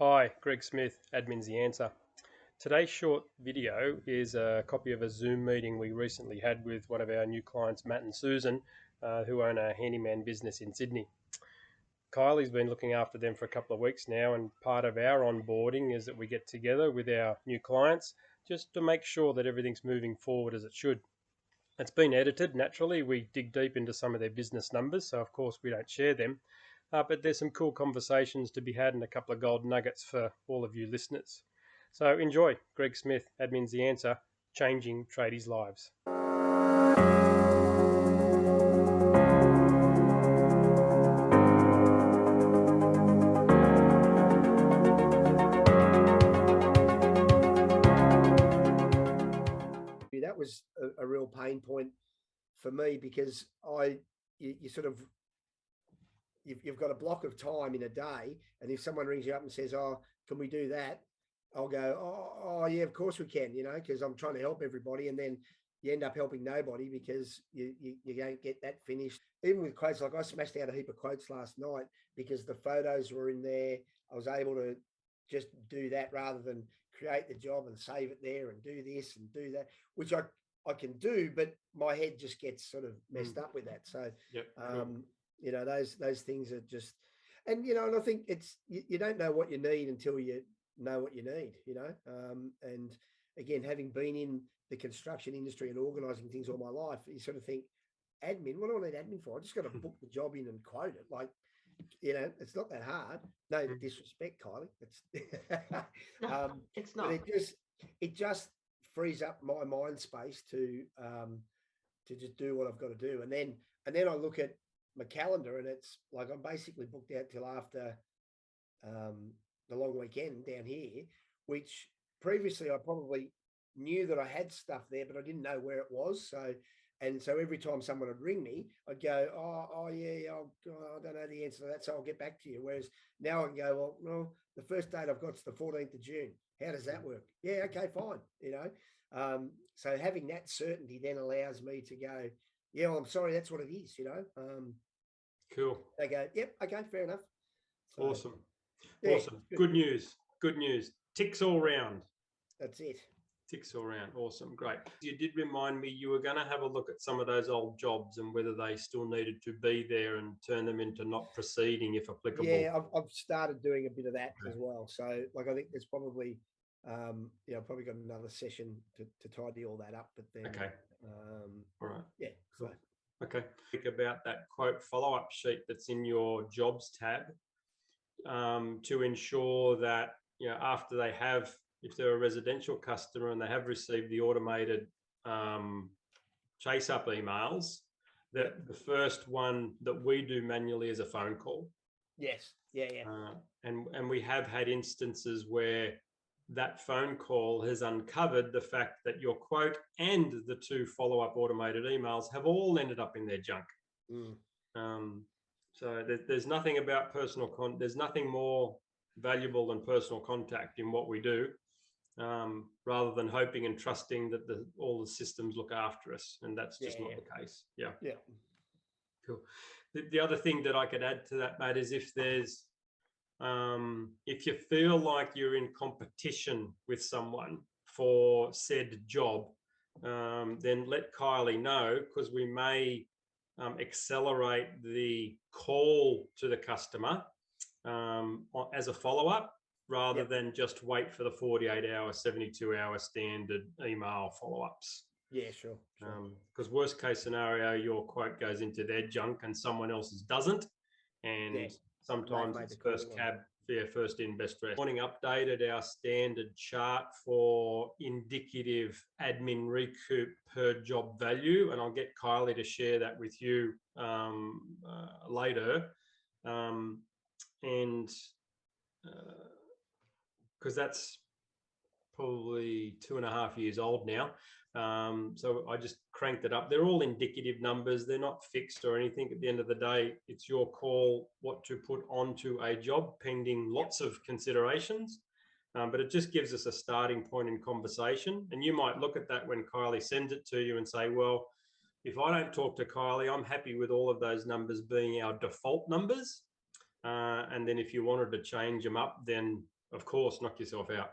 Hi, Greg Smith, Admin's the Answer. Today's short video is a copy of a Zoom meeting we recently had with one of our new clients, Matt and Susan, who own a handyman business in Sydney. Kylie's been looking after them for a couple of weeks now, and part of our onboarding is that we get together with our new clients just to make sure that everything's moving forward as it should. It's been edited. Naturally, we dig deep into some of their business numbers, so of course we don't share them. But there's some cool conversations to be had and a couple of gold nuggets for all of you listeners. So enjoy. Greg Smith, Admin's the Answer, changing tradies' lives. That was a real pain point for me because you've got a block of time in a day, and if someone rings you up and says, "Oh, can we do that?" I'll go, "Oh, yeah, of course we can," because I'm trying to help everybody, and then you end up helping nobody because you don't get that finished. Even with quotes, like I smashed out a heap of quotes last night because the photos were in there. I was able to just do that rather than create the job and save it there and do this and do that, which I can do, but my head just gets sort of messed up with that. So, Yep. those things are just, and I think it's, you don't know what you need until you know what you need, and again, having been in the construction industry and organizing things all my life, you sort of think, admin, what do I need admin for? I just got to book the job in and quote it. Like, it's not that hard. No disrespect, Kylie. It's No, it's but not. it just frees up my mind space to just do what I've got to do. And then I look at my calendar, and it's like I'm basically booked out till after the long weekend down here, which previously I probably knew that I had stuff there, but I didn't know where it was. So every time someone would ring me, I'd go, oh yeah, I don't know the answer to that, so I'll get back to you. Whereas now I can go, well, the first date I've got is the 14th of June. How does that work? Yeah, okay, fine. So having that certainty then allows me to go, yeah, well, I'm sorry, that's what it is. Cool. They go, yep, okay, fair enough. So, Awesome. yeah, Awesome. Good news. Good news. Ticks all round. That's it. Ticks all round. Awesome. Great. You did remind me you were going to have a look at some of those old jobs and whether they still needed to be there and turn them into not proceeding if applicable. Yeah, I've started doing a bit of that as well. So, like, I think there's probably, probably got another session to tidy all that up. But then, okay. All right. Yeah. Cool. So. Okay. Think about that quote follow-up sheet that's in your jobs tab to ensure that, after they have, if they're a residential customer and they have received the automated chase up emails, that the first one that we do manually is a phone call. Yes. Yeah. And we have had instances where that phone call has uncovered the fact that your quote and the 2 follow-up automated emails have all ended up in their junk. So there's nothing about there's nothing more valuable than personal contact in what we do, rather than hoping and trusting that all the systems look after us, and that's just not the case. Yeah. Cool. The other thing that I could add to that, Matt, is if there's if you feel like you're in competition with someone for said job, then let Kylie know, because we may accelerate the call to the customer as a follow-up rather than just wait for the 48-hour, 72-hour standard email follow-ups. Yeah, sure. Because worst case scenario, your quote goes into their junk and someone else's doesn't. And sometimes it's first in, best dressed. Morning updated our standard chart for indicative admin recoup per job value, and I'll get Kylie to share that with you later. And because that's probably 2.5 years old now. So I just cranked it up. They're all indicative numbers. They're not fixed or anything. At the end of the day, it's your call what to put onto a job, pending lots of considerations. But it just gives us a starting point in conversation. And you might look at that when Kylie sends it to you and say, well, if I don't talk to Kylie, I'm happy with all of those numbers being our default numbers. And then if you wanted to change them up, then of course, knock yourself out.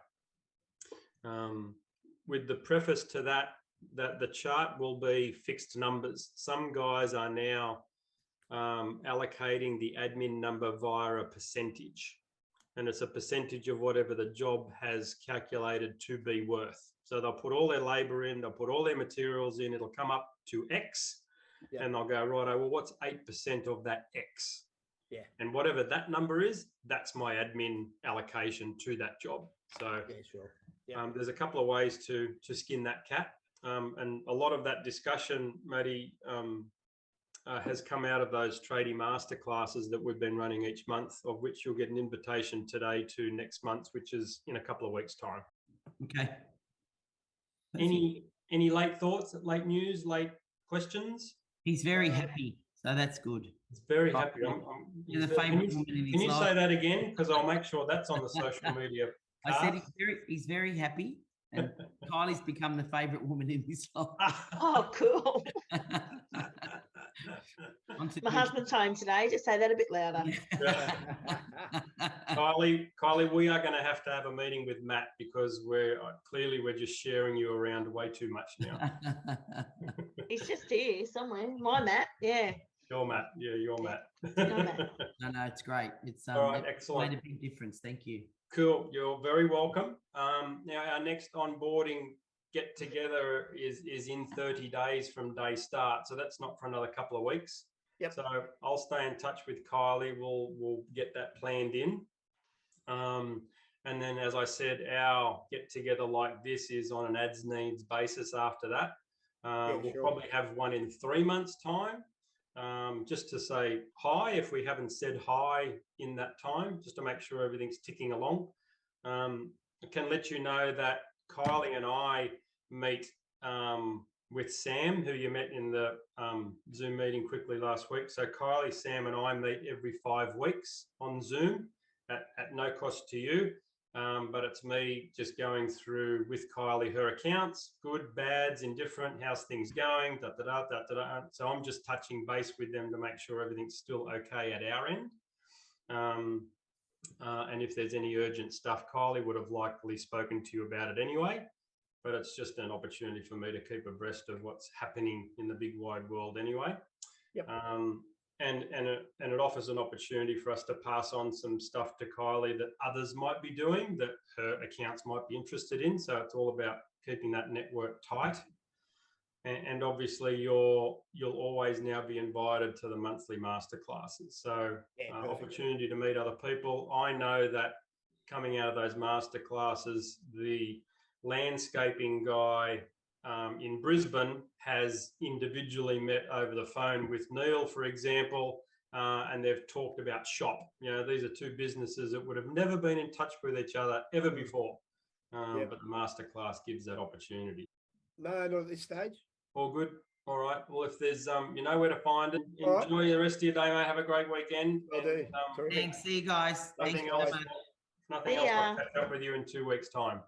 With the preface to that the chart will be fixed numbers. Some guys are now allocating the admin number via a percentage, and it's a percentage of whatever the job has calculated to be worth. So they'll put all their labor in, they'll put all their materials in, it'll come up to X, and they'll go, right, well, what's 8% of that X? Yeah. And whatever that number is, that's my admin allocation to that job. So yeah, sure. Yeah. There's a couple of ways to skin that cat. And a lot of that discussion, Matty, has come out of those tradie masterclasses that we've been running each month, of which you'll get an invitation today to next month, which is in a couple of weeks' time. Okay. Any late thoughts, late news, late questions? He's very happy, so that's good. He's very happy. You're the favourite woman in his life. Can you say that again? Because I'll make sure that's on the social media. I said he's very happy, and Kylie's become the favourite woman in his life. Oh, cool. My husband's home today. Just say that a bit louder. Kylie, we are going to have a meeting with Matt, because we're just sharing you around way too much now. He's just here somewhere. My Matt, yeah. Your Matt, yeah, your Matt. Your Matt. No, it's great. It's all right, excellent. Made a big difference. Thank you. Cool. You're very welcome. Now our next onboarding get together is in 30 days from day start, so that's not for another couple of weeks. Yep. So I'll stay in touch with Kylie. We'll get that planned in. And then, as I said, our get together like this is on an ads needs basis after that. We'll probably have one in 3 months' time, just to say hi if we haven't said hi in that time, just to make sure everything's ticking along. I can let you know that Kylie and I meet with Sam, who you met in the Zoom meeting quickly last week. So Kylie, Sam and I meet every 5 weeks on Zoom at no cost to you. But it's me just going through with Kylie her accounts, good, bads, indifferent, how's things going, So I'm just touching base with them to make sure everything's still okay at our end. And if there's any urgent stuff, Kylie would have likely spoken to you about it anyway, but it's just an opportunity for me to keep abreast of what's happening in the big wide world anyway. Yep. And it offers an opportunity for us to pass on some stuff to Kylie that others might be doing, that her accounts might be interested in. So it's all about keeping that network tight. And obviously you'll always now be invited to the monthly masterclasses. So opportunity to meet other people. I know that coming out of those masterclasses, the landscaping guy in Brisbane has individually met over the phone with Neil, for example, and they've talked about shop. You know, these are two businesses that would have never been in touch with each other ever before. But the masterclass gives that opportunity. No, not at this stage. All good. All right. Well, if there's, you know where to find it. Enjoy the rest of your day, mate. Have a great weekend. Will do. Thanks. See you guys. Nothing Thanks else. so much. Nothing else. I'll catch up with you in 2 weeks' time.